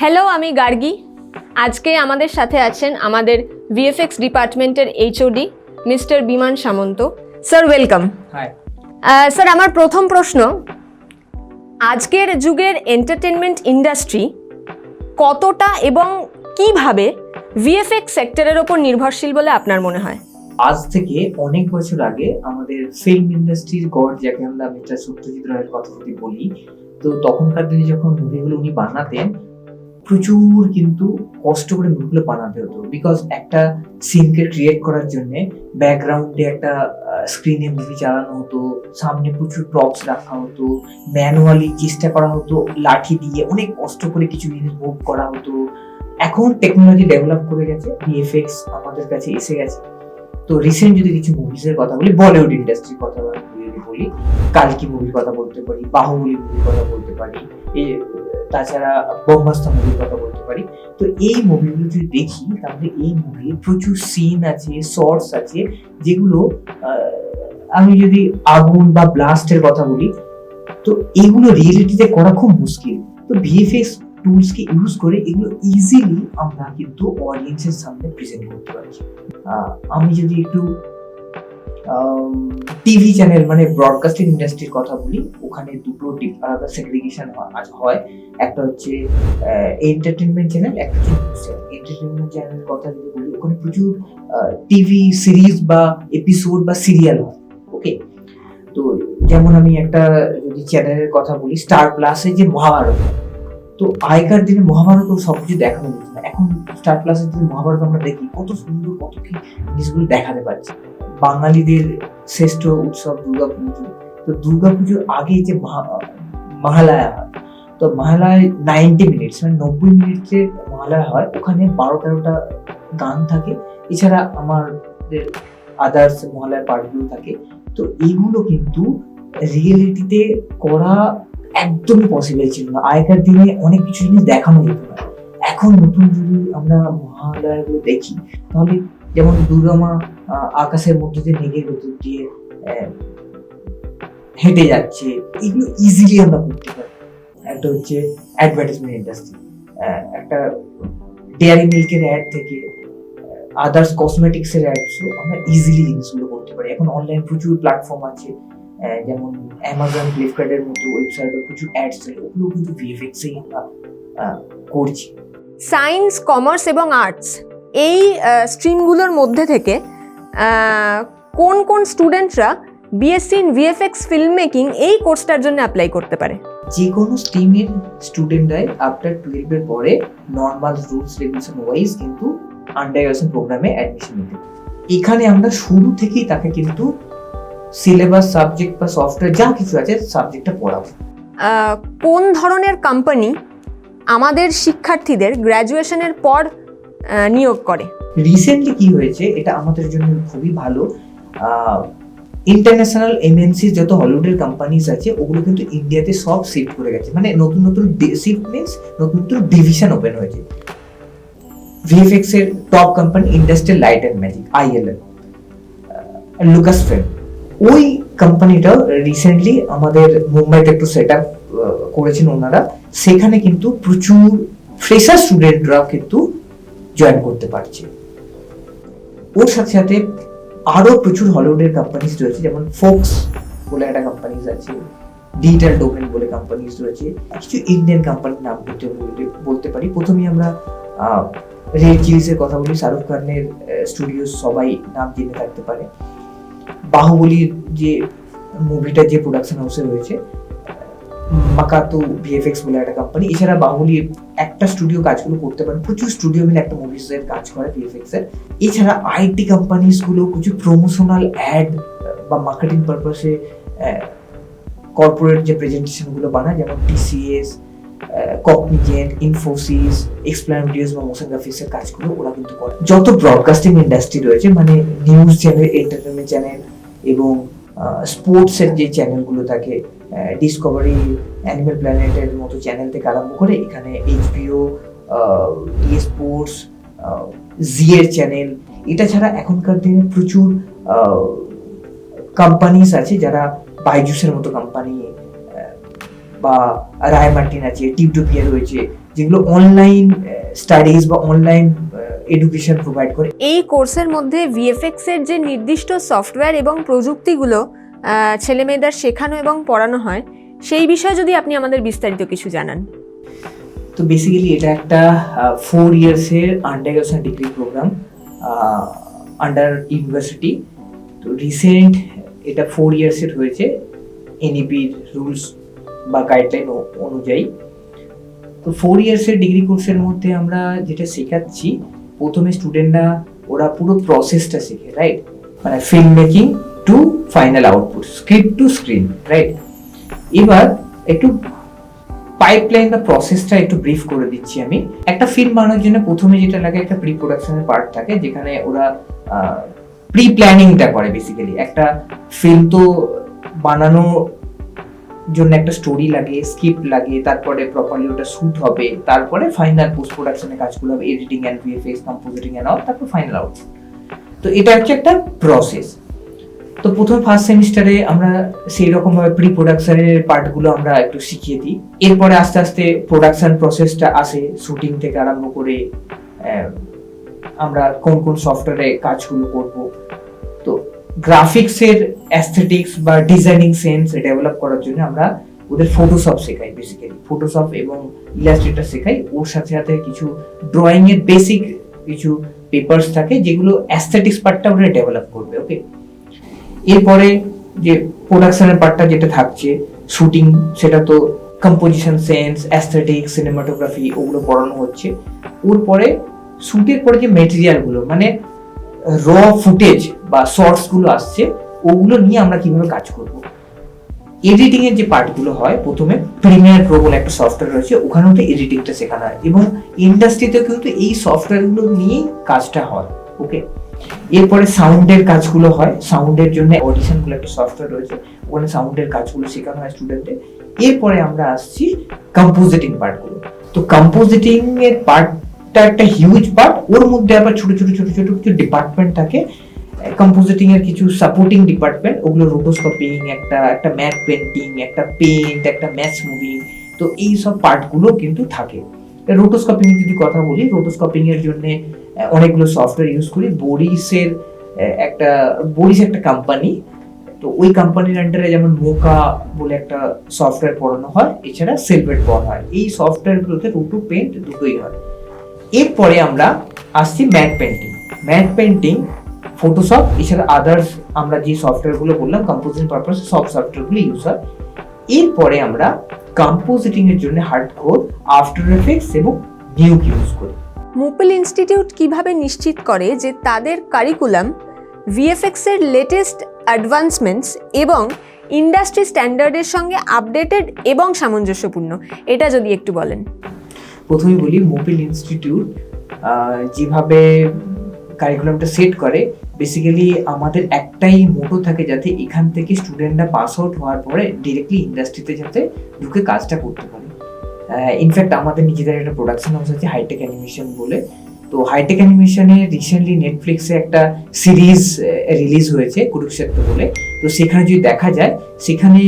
Hello, আমি গার্গী। আজকে আমাদের সাথে আছেন আমাদের ভিএফএক্স ডিপার্টমেন্টের HOD mister Biman Samanta. Sir, welcome. Hi sir, আমার প্রথম প্রশ্ন, আজকের যুগের এন্টারটেনমেন্ট ইন্ডাস্ট্রি কতটা এবং কিভাবে ভিএফএক্স সেক্টরের ওপর নির্ভরশীল বলে আপনার মনে হয়? আজ থেকে অনেক বছর আগে আমাদের ফিল্ম ইন্ডাস্ট্রির গড যাকে আমরা মিস্টার সত্যজিৎ রায়ের কথা যদি বলি, তো তখনকার দিনে যখন মুভিগুলো উনি বানাতেন প্রচুর কিন্তু কষ্ট করে মুভিগুলো বানাতে হতো। বিকজ একটা সিনকে ক্রিয়েট করার জন্য ব্যাকগ্রাউন্ডে একটা স্ক্রিনে মুভি চালানো হতো, সামনে প্রচুর প্রপস রাখা হতো, ম্যানুয়ালি চেষ্টা করা হতো, লাঠি দিয়ে অনেক কষ্ট করে কিছু জিনিস মুভ করা হতো। এখন টেকনোলজি ডেভেলপ করে গেছে, ভিএফএক্স আমাদের কাছে এসে গেছে। তো রিসেন্ট যদি কিছু মুভিজের কথা বলি, বলিউড ইন্ডাস্ট্রির কথা যদি বলি, কালকি মুভির কথা বলতে পারি, বাহুবলী মুভির কথা বলতে পারি, তাছাড়া ব্রহ্মাস্ত্র মুভির কথা বলতে পারি। তো এই মুভিগুলো যদি দেখি তাহলে এই মুভির প্রচুর সিন আছে, শর্টস আছে, যেগুলো আমি যদি আগুন বা ব্লাস্টের কথা বলি, তো এগুলো রিয়েলিটিতে করা খুব মুশকিল। তো ভিএফএক্স টুলসকে ইউজ করে এগুলো ইজিলি আমরা কিন্তু অডিয়েন্সের সামনে প্রেজেন্ট করতে পারছি। আমি যদি একটু টিভি চ্যানেল মানে ব্রডকাস্টিং ইন্ডাস্ট্রির কথা বলি, ওখানে দুটো আলাদা সেগ্রিগেশন হয়। একটা হচ্ছে এন্টারটেনমেন্ট চ্যানেল, একটা হচ্ছে নিউজ চ্যানেল। এন্টারটেনমেন্ট চ্যানেলের কথা যদি বলি, ওখানে প্রচুর টিভি সিরিজ বা এপিসোড বা সিরিয়াল হয়। ওকে, তো যেমন আমি একটা যদি চ্যানেলের কথা বলি, স্টার প্লাসে যে মহাভারত, তো আগেকার দিনে মহাভারত সবকিছু দেখানো যেত না। এখন স্টার প্লাসের দিনে মহাভারত আমরা দেখি, কত সুন্দর কত কি জিনিসগুলো দেখাতে পারছি। বাঙালিদের শ্রেষ্ঠ উৎসব দুর্গাপুজো, তো দুর্গাপুজোর আগে যে মহালয়া হয়, তো মহালয় 90 মিনিটস মানে 90 মিনিটের মহালয়া হয়, ওখানে 12-13টা গান থাকে। এছাড়া আমাদের আদার্স মহালয়ার পার্টগুলো থাকে। তো এইগুলো কিন্তু রিয়েলিটিতে করা একদমই পসিবল ছিল না। আগেকার দিনে অনেক কিছু জিনিস দেখানো যেত না। এখন নতুন যদি আমরা মহালয়াগুলো দেখি, তাহলে যেমন দুর্গা মা আকাশের মধ্যে দিয়ে মেঘের ভেতর দিয়ে হেঁটে যাচ্ছে, এগুলো ইজিলি আমরা করতে পারি। একটা হচ্ছে অ্যাডভার্টাইজমেন্ট ইন্ডাস্ট্রি, একটা ডেয়ারি মিল্কের অ্যাড থেকে আদার্স কসমেটিক্স এর অ্যাডসও আমরা ইজিলি জিনিসগুলো করতে পারি। এখন অনলাইন প্রচুর প্ল্যাটফর্ম আছে, যেমন অ্যামাজন, ফ্লিপকার্টের মতো ওয়েবসাইটে প্রচুর অ্যাডস চলে, ওগুলো কিন্তু ভিএফএক্স এ আমরা করছি। সায়েন্স, কমার্স এবং আর্টস এই স্ট্রিমগুলোর মধ্যে থেকে কোন কোন স্টুডেন্টরা BSc in VFX film making এই কোর্সটার জন্য অ্যাপ্লাই করতে পারে? যে কোনো স্ট্রিমের স্টুডেন্টরাই আফটার 12 এর পরে নর্মাল রুলস রেগুলেশন ওয়াইজ কিন্তু আন্ডার গ্রাজুয়েশন প্রোগ্রামে অ্যাডমিশন নিতে। এখানে আমরা শুরু থেকেই তাকে কিন্তু সিলেবাস, সাবজেক্ট বা সফটওয়্যার যা কিছু আছে সাবজেক্টটা পড়াবো। কোন ধরনের কোম্পানি আমাদের শিক্ষার্থীদের গ্র্যাজুয়েশনের পর নিয়োগ করে? রিসেন্টলি কি হয়েছে, এটা আমাদের জন্য খুবই ভালো। ইন্টারন্যাশনাল এমএনসি যত হলিউডের কোম্পানিজ আছে ওগুলো কিন্তু ইন্ডিয়াতে সব শিফট করে গেছে। মানে নতুন নতুন শিফট মিনস নতুন নতুন ডিভিশন ওপেন হয়েছে। ভিএফএক্স এর top company industrial light and magic, ILM, Lucas film, ওই কোম্পানিটাও রিসেন্টলি আমাদের মুম্বাইতে একটু সেট আপ করেছেন ওনারা। সেখানে কিন্তু প্রচুর ফ্রেশার স্টুডেন্টরাও কিন্তু জয়েন করতে পারছে। ওর সাথে সাথে আরো প্রচুর হলিউডের কোম্পানিজ রয়েছে, যেমন ফোক্স বলে একটা কোম্পানিজ আছে, ডিজিটাল ডোমেন বলে কোম্পানিজ রয়েছে, কিছু ইন্ডিয়ান কোম্পানির নাম বলতে পারি। প্রথমেই আমরা রেড চিলিজের কথা বলি, শাহরুখ খানের স্টুডিও সবাই নাম জেনে থাকতে পারে। বাহুবলীর যে মুভিটা যে প্রোডাকশন হাউসে রয়েছে মাকাতো ভিএফএক্স বলে একটা কোম্পানি। এছাড়া বাহুবলীর একটা স্টুডিও কাজগুলো করতে পারে, প্রচুর স্টুডিও মিলে একটা মুভিসের কাজ করে ভিএফএক্স এর। এছাড়া আইটি কোম্পানিজ গুলো কিছু প্রমোশনাল অ্যাড বা মার্কেটিং পারপাসে কর্পোরেট যে প্রেজেন্টেশন গুলো বানায়, যেমন TCS, Cognizant, Infosys, explain videos বা মোশন গ্রাফিক্সের কাজগুলো ওরা কিন্তু করে। যত ব্রডকাস্টিং ইন্ডাস্ট্রি রয়েছে, মানে নিউজ চ্যানেল, এন্টারটেনমেন্ট চ্যানেল এবং স্পোর্টসের যে চ্যানেলগুলো থাকে, ডিসকভারি, অ্যানিমেল প্ল্যানেটের মতো চ্যানেল থেকে আরম্ভ করে এখানে এইচবিও, টি স্পোর্টস, জি এর চ্যানেল, এটা ছাড়া এখনকার দিনে প্রচুর কোম্পানিজ আছে যারা বাইজুসের মতো কোম্পানি বা রায় মার্টিন আছে, টিউটোপিয়া রয়েছে, যেগুলো অনলাইন স্টাডিজ বা অনলাইন এডুকেশন প্রোভাইড করে। এই কোর্সের মধ্যে ভিএফএক্স এর যে নির্দিষ্ট সফটওয়্যার এবং প্রযুক্তিগুলো ছেলেমেয়েদের শেখানো এবং পড়ানো হয়, সেই বিষয়ে যদি আপনি আমাদের বিস্তারিত কিছু জানান। তো বেসিক্যালি এটা একটা 4 ইয়ার্সের under graduation degree programme under university. তো রিসেন্ট এটা 4 ইয়ার্সের হয়েছে এনইপির রুলস বা গাইডলাইন অনুযায়ী। তো 4 ইয়ার্সের ডিগ্রি কোর্সের মধ্যে আমরা যেটা শেখাচ্ছি, প্রথমে স্টুডেন্টরা ওরা পুরো প্রসেসটা শেখে, রাইট? মানে film making to final output, script to screen, right? এবার একটু পাইপলাইন বা প্রসেসটা একটু ব্রিফ করে দিচ্ছি আমি। একটা ফিল্ম বানানোর জন্য প্রথমে যেটা লাগে, একটা প্রি প্রোডাকশনের পার্ট থাকে, যেখানে ওরা প্রি প্ল্যানিংটা করে। বেসিক্যালি একটা ফিল্ম তো বানানো জন্য একটা স্টোরি লাগে, স্ক্রিপ্ট লাগে, তারপরে প্রপারলি ওটা শুট হবে, তারপরে ফাইনাল পোস্ট প্রোডাকশনের কাজগুলো হবে, editing and VFX, compositing and all, তারপর ফাইনাল আউটপুট। তো এটা হচ্ছে একটা প্রসেস। তো প্রথমে ফার্স্ট সেমিস্টারে আমরা সেই রকম ভাবে প্রি প্রোডাকশনের পার্টগুলো আমরা একটু শিখিয়ে দিই। এরপরে আস্তে আস্তে প্রোডাকশন প্রসেসটা আসে, শুটিং থেকে আরম্ভ করে আমরা কোন কোন সফটওয়্যারে কাজগুলো করব। তো গ্রাফিক্সের অ্যাস্থেটিক্স বা ডিজাইনিং সেন্স ডেভেলপ করার জন্য আমরা ওদের ফটোশপ শেখাই। বেসিক্যালি ফটোশপ এবং ইলাস্ট্রেটর শেখাই। ওর সাথে সাথে কিছু ড্রয়িং এর বেসিক কিছু পেপারস থাকে, যেগুলো অ্যাস্থেটিক্স পার্টটা ওরা ডেভেলপ করবে। ওকে, এরপরে যে প্রোডাকশনের পার্টটা যেটা থাকছে, শুটিং, সেটা তো কম্পোজিশন সেন্স, অ্যাস্থেটিক্স, সিনেমাটোগ্রাফি, ওগুলো পড়ানো হচ্ছে। ওর পরে শুটের পরে যে মেটেরিয়ালগুলো, মানে র ফুটেজ বা শর্টস গুলো আসছে, ওগুলো নিয়ে আমরা কিভাবে কাজ করব। এডিটিং এর যে পার্টগুলো হয়, প্রথমে প্রিমিয়ার প্রো বলে একটা সফটওয়্যার রয়েছে, ওখানেও তো এডিটিংটা শেখানো হয় এবং ইন্ডাস্ট্রিতেও কিন্তু এই সফটওয়্যারগুলো নিয়েই কাজটা হয়। ওকে, এরপরে সাউন্ডের কাজগুলো হয়। সাউন্ডের জন্য অডিশন বলে একটা সফটওয়্যার রয়েছে, ওখানে সাউন্ডের কাজগুলো শেখানো হয় স্টুডেন্টদের। এরপরে আমরা আসছি কম্পোজিটিং পার্টগুলো। তো কম্পোজিটিং এর পার্টটা একটা হিউজ পার্ট, ওর মধ্যে আবার ছোট ছোট ছোট ছোট কিছু ডিপার্টমেন্ট থাকে। কম্পোজিটিং এর কিছু সাপোর্টিং ডিপার্টমেন্ট, ওগুলো রোটোস্কোপিং, একটা ম্যাট পেন্টিং, একটা পেইন্ট, একটা ম্যাচ মুভিং। তো এই সব পার্টগুলো কিন্তু থাকে। রোটোস্কোপিং এর যদি কথা বলি, রোটোস্কোপিং এর জন্য অনেকগুলো সফটওয়্যার ইউজ করি। বরিস একটা কোম্পানি, তো ওই কোম্পানির আন্ডারে যেমন মোকা বলে একটা সফটওয়্যার পড়ানো হয়, এছাড়া সেলভেট পড়ানো হয়। এই সফটওয়্যারগুলোতে রোটো পেইন্ট দুটোই হয়। এরপরে আমরা আসছি ম্যাট পেন্টিং, ফটোশপ, এছাড়া আদার্স আমরা যে সফটওয়্যারগুলো বললাম কম্পোজিশন পারপাস, সব সফটওয়্যারগুলো ইউজ হয়। এরপরে আমরা কম্পোজিটিং এর জন্য হার্ডকোর, আফটার এফেক্টস এবং নিউক ইউজ করি। মুপিল ইনস্টিটিউট কিভাবে নিশ্চিত করে যে তাদের কারিকুলাম ভিএফএক্স এর লেটেস্ট অ্যাডভান্সমেন্টস এবং ইন্ডাস্ট্রি স্ট্যান্ডার্ডের সঙ্গে আপডেটেড এবং সামঞ্জস্যপূর্ণ, এটা যদি একটু বলেন। প্রথমেই বলি, মুপিল ইনস্টিটিউট যেভাবে কারিকুলামটা সেট করে, বেসিক্যালি আমাদের একটাই মোটো থাকে, যাতে এখান থেকে স্টুডেন্টরা পাস আউট হওয়ার পরে ডিরেক্টলি ইন্ডাস্ট্রিতে যাতে ঢুকে কাজটা করতে পারে। ইনফ্যাক্ট আমাদের নিজেদের একটা প্রোডাকশন হাউস আছে হাইটেক অ্যানিমেশন বলে। তো হাইটেক অ্যানিমেশনে রিসেন্টলি নেটফ্লিক্সে একটা সিরিজ রিলিজ হয়েছে কুরুক্ষেত্র বলে। তো সেখানে যদি দেখা যায়, সেখানে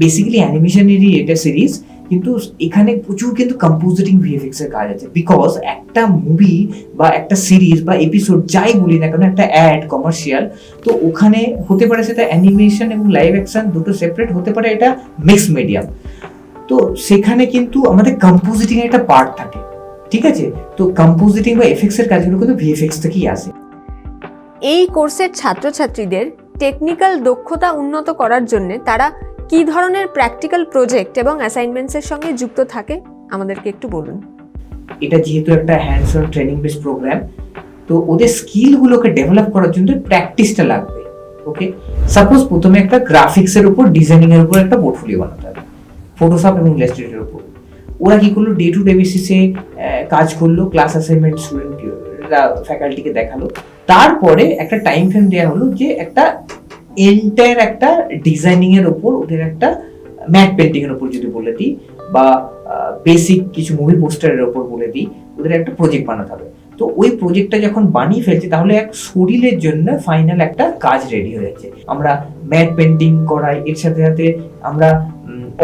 বেসিক্যালি অ্যানিমেশনেরই এটা সিরিজ, কিন্তু এখানে প্রচুর কিন্তু কম্পোজিটিং ভিএফএক্স এর কাজ আছে, বিকজ একটা মুভি বা একটা সিরিজ বা এপিসোড যাই বলি না কেন, একটা অ্যাড কমার্শিয়াল, তো ওখানে হতে পারে সেটা অ্যানিমেশন এবং লাইভ অ্যাকশন দুটো সেপারেট, হতে পারে এটা মিক্স মিডিয়াম। তো সেখানে কিন্তু আমাদের কম্পোজিটিং এর একটা পার্ট থাকে, ঠিক আছে? তো কম্পোজিটিং বা এফেক্টস এর কাজগুলো কিন্তু ভিএফএক্স থেকেই আসে। এই কোর্সের ছাত্রছাত্রীদের টেকনিক্যাল দক্ষতা উন্নত করার জন্য তারা কি ধরনের প্র্যাকটিক্যাল প্রজেক্ট এবং অ্যাসাইনমেন্টসের সঙ্গে যুক্ত থাকে আমাদেরকে একটু বলুন। এটা যেহেতু একটা hands on training base program, তো ওদের স্কিলগুলোকে ডেভেলপ করার জন্য প্র্যাকটিসটা লাগবে। ওকে, সাপোজ প্রথমে একটা গ্রাফিক্সের উপর, ডিজাইনিং এর উপর একটা পোর্টফোলিও বানাতে হবে, ফটোশপ এবং ইলাস্ট্রেটরের উপর। ওরা কি করলো, ডে টু ডে বেসিসে কাজ করলো, ক্লাস অ্যাসাইনমেন্ট স্টুডেন্টরা ফ্যাকাল্টিকে দেখালো, তারপরে একটা টাইম ফ্রেম দেওয়া হলো যে একটা এন্টায়ার একটা ডিজাইনিং এর উপর, ওদের একটা ম্যাট পেন্টিং এর উপর যদি বলে দিই, বা বেসিক কিছু মুভি পোস্টারের উপর বলে দিই, ওদের একটা প্রজেক্ট বানাতে হবে। তো ওই প্রজেক্টটা যখন বানিয়ে ফেলছে, তাহলে এক শরীরের জন্য ফাইনাল একটা কাজ রেডি হয়ে যাচ্ছে। আমরা ম্যাট পেন্টিং করাই, এর সাথে সাথে আমরা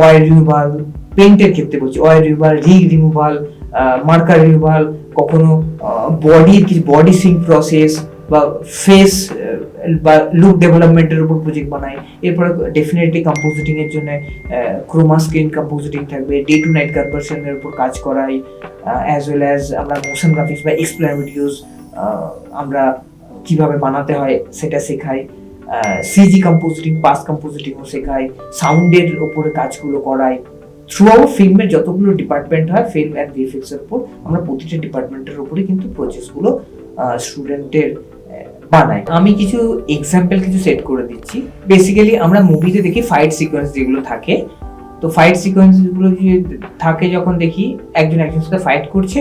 অয়েল রিমুভাল, পেন্টের ক্ষেত্রে বলছি oil removal, rig removal, marker removal, কখনো বডির কিছু বডি সিঙ্ক প্রসেস বা ফেস বা লুক ডেভেলপমেন্টের উপর প্রজেক্ট বানাই। এরপরে ডেফিনেটলি কম্পোজিটিং এর জন্য ক্রোমা স্ক্রিন কম্পোজিটিং থাকবে, ডে টু নাইট কনভার্সনের উপর কাজ করাই, অ্যাজ ওয়েল অ্যাজ আমরা মোশন গ্রাফিক্স বা এক্সপ্লেন ভিডিওস আমরা কিভাবে বানাতে হয় সেটা শেখাই, সিজি কম্পোজিটিং, পাস কম্পোজিটিংও শেখাই, সাউন্ডের উপরে কাজগুলো করাই। থ্রু আউট ফিল্মের যতগুলো ডিপার্টমেন্ট হয় ফিল্ম অ্যান্ড ভিএফএক্স এর উপর, আমরা প্রতিটা ডিপার্টমেন্টের উপরে কিন্তু প্রজেক্টগুলো স্টুডেন্টের বানাই। আমি কিছু এক্সাম্পল কিছু সেট করে দিচ্ছি। বেসিক্যালি আমরা মুভিতে দেখি ফাইট সিকোয়েন্স যেগুলো থাকে, তো ফাইট সিকোয়েন্স গুলো যে থাকে, যখন দেখি একজন একজনের সাথে ফাইট করছে,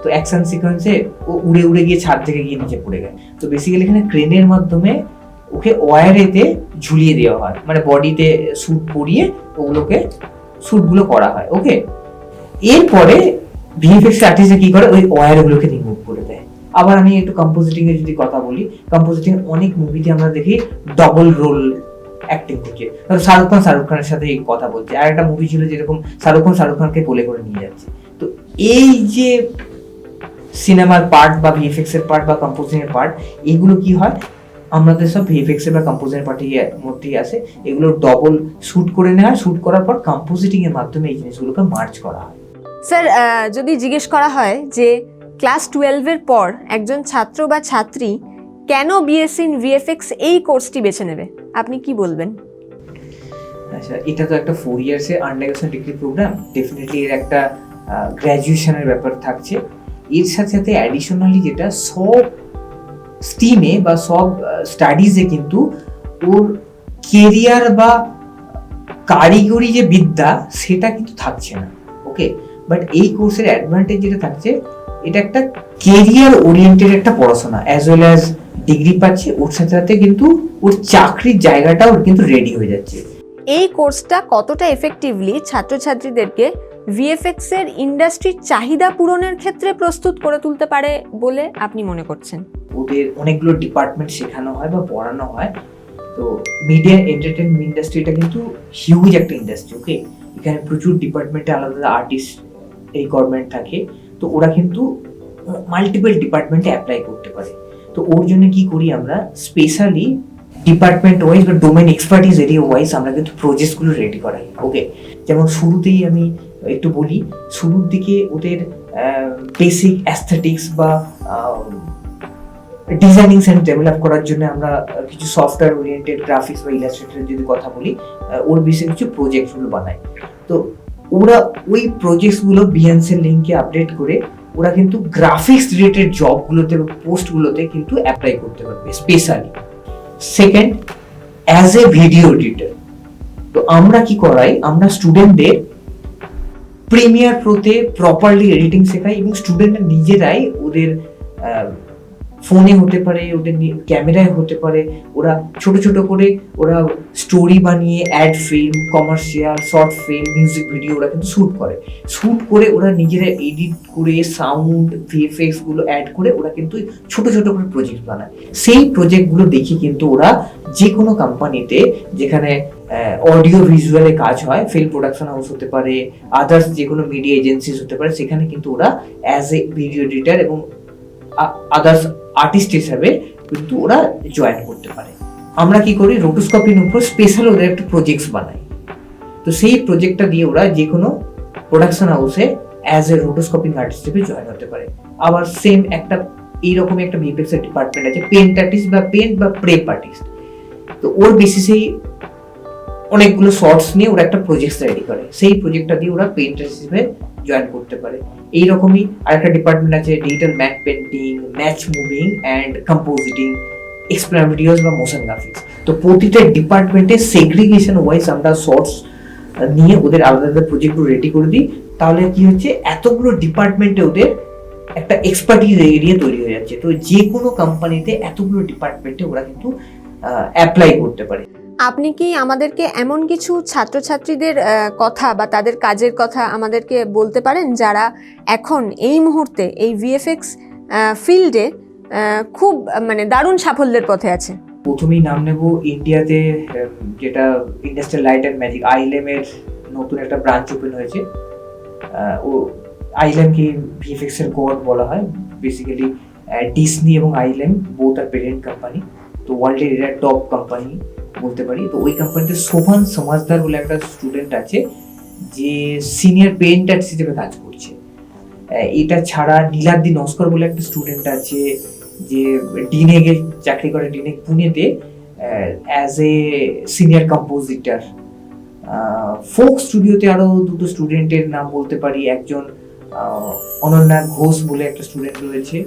তো অ্যাকশন সিকোয়েন্সে ও উড়ে উড়ে গিয়ে ছাদ থেকে গিয়ে নিচে পড়ে গেল। তো বেসিক্যালি এখানে ক্রেনের মাধ্যমে ওকে ওয়ারেতে ঝুলিয়ে দেওয়া হয়, মানে বডিতে স্যুট পরিয়ে ওগুলোকে স্যুটগুলো করা হয়। ওকে, এরপরে ভিএফএক্স আর্টিস্ট কি করে, ওই ওয়্যারগুলোকে রিমুভ করে দেয়। আবার আমি একটু কম্পোজিটিং এর যদি কথা বলি, কম্পোজিটিং অনেক মুভিতে আমরা দেখি ডবল রোল অ্যাক্টিং করছে। ধরো শাহরুখ খানের সাথে কথা বলছে, আর একটা মুভি ছিল যেরকম শাহরুখ খানকে কোলে করে নিয়ে যাচ্ছে। তো এই যে সিনেমার পার্ট বা ভিএফএক্স এর পার্ট বা কম্পোজিং এর পার্ট, এগুলো কি হয়, আমাদের সব ভিএফএক্স এর বা কম্পোজিং এর পার্টের মধ্যেই আসে। এগুলো ডবল শুট করে নেওয়া হয়, শুট করার পর কম্পোজিটিং এর মাধ্যমে এই জিনিসগুলোকে মার্জ করা হয়। স্যার, যদি জিজ্ঞেস করা হয় যে ক্লাস 12 এর পর একজন ছাত্র বা ছাত্রী কেন বিএসসি ইন ভিএফএক্স এই কোর্সটি বেছে নেবে, আপনি কি বলবেন? আচ্ছা, এটা তো একটা 4 ইয়ার্সের আন্ডারগ্রেজুয়েশন ডিগ্রি প্রোগ্রাম, ডেফিনেটলি এর একটা গ্র্যাজুয়েশনের ব্যাপার থাকছে। এর সাথে সাথে অ্যাডিশনালি যেটা সব স্ট্রিমে বা সব স্টাডিজে কিন্তু ওর কেরিয়ার বা কারিগরি যে বিদ্যা সেটা কিন্তু থাকছে না। ওকে, বাট এই কোর্সের অ্যাডভান্টেজ যেটা থাকছে, এটা একটা কেরিয়ার ওরিয়েন্টেড একটা পড়াশোনা, অ্যাজ ওয়েল অ্যাজ ডিগ্রি পাচ্ছে, ওর সাথে সাথে কিন্তু ওর চাকরির জায়গাটাও কিন্তু রেডি হয়ে যাচ্ছে। এই কোর্সটা কতটা এফেক্টিভলি ছাত্রছাত্রীদেরকে ভিএফএক্স এর ইন্ডাস্ট্রির চাহিদা পূরণের ক্ষেত্রে প্রস্তুত করে তুলতে পারে বলে আপনি মনে করছেন? ওদের অনেকগুলো ডিপার্টমেন্ট শেখানো হয় বা পড়ানো হয়। তো মিডিয়া এন্টারটেইনমেন্ট ইন্ডাস্ট্রিটা কিন্তু হিউজ একটা ইন্ডাস্ট্রি। ওকে, এখানে প্রচুর ডিপার্টমেন্টে আলাদা আলাদা আর্টিস্ট এই গভর্নমেন্ট থাকে, তো ওরা কিন্তু মাল্টিপল ডিপার্টমেন্টে অ্যাপ্লাই করতে পারে। তো ওর জন্য কি করি আমরা, স্পেশালি ডিপার্টমেন্ট ওয়াইজ বা ডোমেন এক্সপার্টিস এরিয়া ওয়াইজ আমরা কিন্তু প্রজেক্টগুলো রেডি করাই। ওকে, যেমন শুরুতেই আমি একটু বলি, শুরুর দিকে ওদের বেসিক অ্যাস্থেটিক্স বা ডিজাইনিং সেন্স ডেভেলপ করার জন্য আমরা কিছু সফটওয়্যার ওরিয়েন্টেড গ্রাফিক্স বা ইলাস্ট্রেটরের যদি কথা বলি, ওর বিষয়ে কিছু প্রজেক্টগুলো বানাই। তো ওরা ওই প্রজেক্টসগুলো বিএনসি লিঙ্কে আপডেট করে ওরা কিন্তু গ্রাফিক্স রিলেটেড জবগুলোতে বা পোস্টগুলোতে কিন্তু অ্যাপ্লাই করতে পারবে specially. Second, as a video editor, তো আমরা কি করাই, আমরা স্টুডেন্টদের প্রিমিয়ার প্রোতে প্রপারলি এডিটিং শেখাই এবং স্টুডেন্টরা নিজেরাই ওদের ফোনে হতে পারে, ওদের ক্যামেরায় হতে পারে, ওরা ছোট ছোট করে ওরা স্টোরি বানিয়ে ad film, commercial, short film, music video ওরা কিন্তু শ্যুট করে ওরা নিজেরা এডিট করে সাউন্ড ভিএফএক্স গুলো অ্যাড করে ওরা কিন্তু ছোট ছোট করে প্রজেক্ট বানায়। সেই প্রজেক্টগুলো দেখে কিন্তু ওরা যে কোনো কোম্পানিতে যেখানে অডিও ভিজুয়ালে কাজ হয়, ফিল্ম প্রোডাকশন হাউস হতে পারে, আদার্স যে কোনো মিডিয়া এজেন্সিস হতে পারে, সেখানে কিন্তু ওরা অ্যাজ এ ভিডিও এডিটর এবং আদার্স আর্টিস্ট হিসাবে কিন্তু ওরা জয়েন করতে পারে। আমরা কি করি, রোটোস্কোপির উপর স্পেশাল ওদের একটা প্রজেক্টস বানাই। তো সেই প্রজেক্টটা দিয়ে ওরা যে কোনো প্রোডাকশন হাউসে অ্যাজ এ রোটোস্কোপিং আর্টিস্ট হিসেবে জয়েন হতে পারে। আবার সেম একটা এইরকমই একটা ভিএফএক্স এর ডিপার্টমেন্ট আছে, পেন্ট আর্টিস্ট বা পেন্ট বা প্রেপ আর্টিস্ট। তো ওর বেসিসেই অনেকগুলো শর্টস নিয়ে ওরা একটা প্রজেক্ট রেডি করে, সেই প্রজেক্টটা দিয়ে ওরা পেইন্টার হিসেবে জয়েন করতে পারে। এইরকমই আরেকটা ডিপার্টমেন্ট আছে, digital matte painting, match moving and compositing, explain videos বা মোশন গ্রাফিক্স। তো প্রতিটা ডিপার্টমেন্টে সেগ্রিগেশন ওয়াইজ আমরা শর্টস নিয়ে ওদের আলাদা আলাদা প্রজেক্টগুলো রেডি করে দিই। তাহলে কি হচ্ছে, এতগুলো ডিপার্টমেন্টে ওদের একটা এক্সপার্টিস এরিয়া তৈরি হয়ে যাচ্ছে। তো যে কোনো কোম্পানিতে এতগুলো ডিপার্টমেন্টে ওরা কিন্তু অ্যাপ্লাই করতে পারে। আপনি কি আমাদেরকে এমন কিছু ছাত্রছাত্রীদের কথা বা তাদের কাজের কথা আমাদেরকে বলতে পারেন যারা এখন এই মুহূর্তে এই ভিএফএক্স ফিল্ডে খুব মানে দারুণ সাফল্যের পথে আছে? প্রথমেই নাম নেব ইন্ডিয়াতে, যেটা ইন্ডাস্ট্রিয়াল লাইট অ্যান্ড ম্যাজিক আইলেম এর নতুন একটা ব্রাঞ্চ ওপেন হয়েছে। ও আইলেমকে ভিএফএক্স এর গড বলা হয়। বেসিক্যালি ডিসনি এবং আইলেম বোথ আর পেরেন্ট কোম্পানি। তো ওয়ার্ল্ডের এরা টপ কোম্পানি বলতে পারি। তো ওই কোম্পানিতে শোভন সমাজদার বলে একটা স্টুডেন্ট আছে যে সিনিয়র পেইন্টার হিসেবে কাজ করছে। এটা ছাড়া নীলাদ্রি নস্কর বলে একটা স্টুডেন্ট আছে যে ডিনেগে চাকরি করে, ডিনেগ পুনেতে as a senior compositor. Folk স্টুডিওতে আরো দুটো স্টুডেন্টের নাম বলতে পারি। একজন অনন্যা ঘোষ বলে একটা স্টুডেন্ট রয়েছে,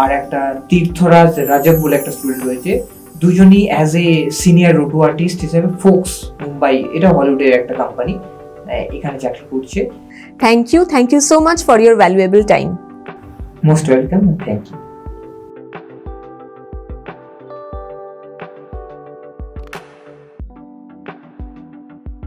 আর একটা তীর্থরাজ রাজব বলে একটা স্টুডেন্ট রয়েছে। দুজনই as a senior roto artist হিসেবে ফোক্স মুম্বাই, এটা হলিউডের একটা কোম্পানি, এখানে চাকরি করছে। Thank you so much for your valuable time. Most welcome, thank you.